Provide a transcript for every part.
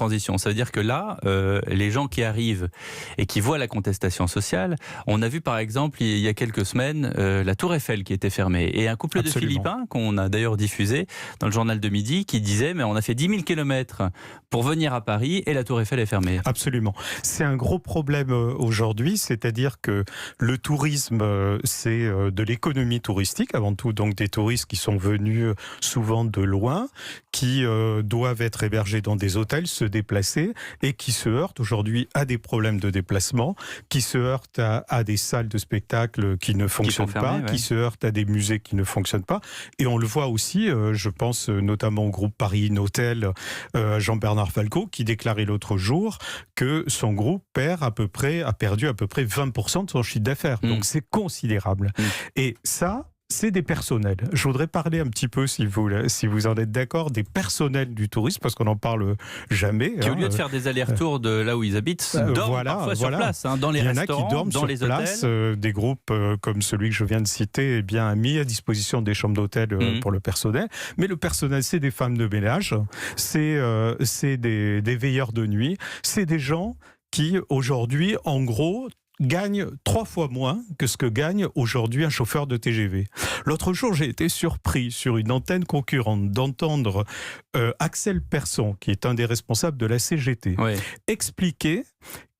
transition. Ça veut dire que là, les gens qui arrivent et qui voient la contestation sociale, on a vu par exemple il y a quelques semaines la Tour Eiffel qui était fermée. Et un couple Absolument. de Philippins qu'on a d'ailleurs diffusé dans le journal de midi qui disait mais on a fait 10 000 kilomètres pour venir à Paris et la Tour Eiffel est fermée. Absolument. C'est un gros problème aujourd'hui, c'est-à-dire que le tourisme, c'est de l'économie touristique, avant tout donc des touristes qui sont venus souvent de loin, qui doivent être hébergés dans des hôtels, se déplacer et qui se heurtent aujourd'hui à des problèmes de déplacement, qui se heurtent à des salles de spectacle qui ne fonctionnent pas, qui se heurtent à des musées qui ne fonctionnent pas. Et on le voit aussi, je pense notamment au groupe Paris Hôtel, Jean-Bernard Falco, qui déclarait l'autre jour que son groupe a perdu à peu près 20% de son chiffre d'affaires. Donc c'est considérable. Et ça, c'est des personnels. Je voudrais parler un petit peu, si vous en êtes d'accord, des personnels du tourisme, parce qu'on n'en parle jamais. Qui, au lieu de faire des allers-retours de là où ils habitent, dorment parfois sur place, dans les restaurants, qui dorment dans sur les place, hôtels. des groupes comme celui que je viens de citer, eh bien, a mis à disposition des chambres d'hôtel pour le personnel. Mais le personnel, c'est des femmes de ménage, c'est des veilleurs de nuit, c'est des gens qui, aujourd'hui, en gros, gagne 3 fois moins que ce que gagne aujourd'hui un chauffeur de TGV. L'autre jour, j'ai été surpris sur une antenne concurrente d'entendre Axel Persson, qui est un des responsables de la CGT, expliquer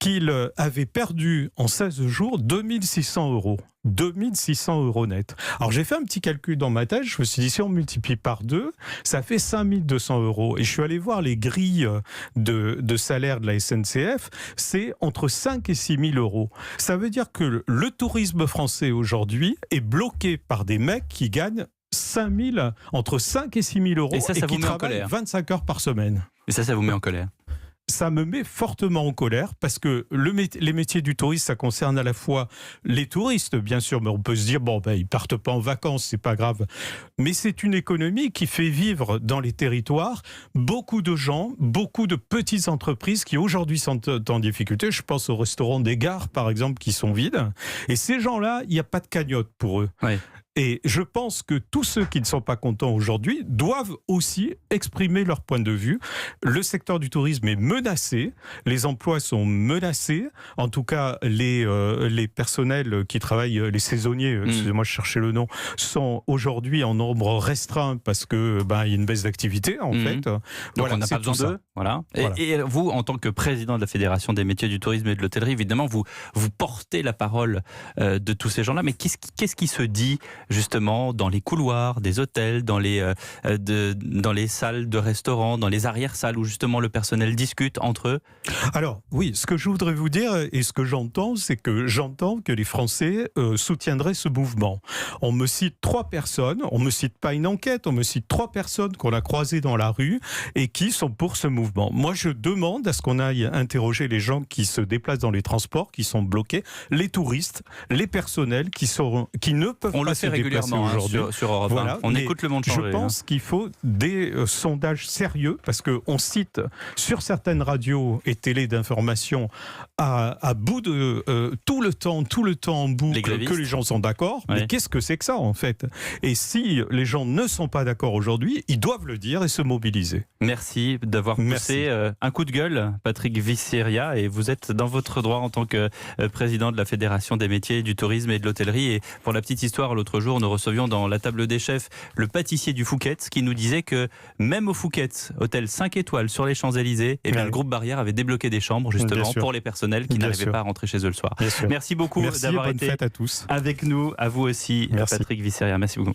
qu'il avait perdu en 16 jours 2600 euros. 2600 euros net. Alors j'ai fait un petit calcul dans ma tête, je me suis dit si on multiplie par 2, ça fait 5200 euros. Et je suis allé voir les grilles de salaire de la SNCF, c'est entre 5 et 6 000 euros. Ça veut dire que le tourisme français aujourd'hui est bloqué par des mecs qui gagnent entre 5 et 6 000 euros et qui travaillent 25 heures par semaine. Et ça vous met en colère? Ça me met fortement en colère parce que les métiers du tourisme, ça concerne à la fois les touristes, bien sûr, mais on peut se dire, ils partent pas en vacances, c'est pas grave. Mais c'est une économie qui fait vivre dans les territoires beaucoup de gens, beaucoup de petites entreprises qui aujourd'hui sont en difficulté. Je pense aux restaurants des gares, par exemple, qui sont vides. Et ces gens-là, il n'y a pas de cagnotte pour eux. Ouais. Et je pense que tous ceux qui ne sont pas contents aujourd'hui doivent aussi exprimer leur point de vue. Le secteur du tourisme est menacé, les emplois sont menacés. En tout cas, les personnels qui travaillent, les saisonniers, excusez-moi, je cherchais le nom, sont aujourd'hui en nombre restreint parce que il y a une baisse d'activité en fait. Donc on n'a pas besoin d'eux. Voilà. Et vous, en tant que président de la Fédération des métiers du tourisme et de l'hôtellerie, évidemment, vous portez la parole de tous ces gens-là. Mais qu'est-ce qui se dit justement dans les couloirs des hôtels, dans les salles de restaurants, dans les arrière-salles où justement le personnel discute entre eux? Alors oui, ce que je voudrais vous dire et ce que j'entends, c'est que j'entends que les Français soutiendraient ce mouvement. On me cite 3 personnes, on me cite pas une enquête, on me cite 3 personnes qu'on a croisées dans la rue et qui sont pour ce mouvement. Moi, je demande à ce qu'on aille interroger les gens qui se déplacent dans les transports, qui sont bloqués, les touristes, les personnels qui ne peuvent pas se déplacer aujourd'hui. Sur Europe 1. Voilà. On écoute le monde changer. Je pense qu'il faut des sondages sérieux parce qu'on cite sur certaines radios et télé d'information à bout de tout le temps en boucle que les gens sont d'accord. Mais qu'est-ce que c'est que ça en fait? Et si les gens ne sont pas d'accord aujourd'hui, ils doivent le dire et se mobiliser. Merci d'avoir poussé un coup de gueule, Patrick Vissieria, et vous êtes dans votre droit en tant que président de la Fédération des métiers du tourisme et de l'hôtellerie. Et pour la petite histoire, l'autre jour, nous recevions dans la table des chefs le pâtissier du Fouquet qui nous disait que même au Fouquet, hôtel 5 étoiles sur les Champs-Élysées, le groupe Barrière avait débloqué des chambres justement pour les personnels qui n'arrivaient pas à rentrer chez eux le soir. Merci beaucoup d'avoir été fête à tous. avec nous, à vous aussi, Patrick Vissieria. Merci beaucoup.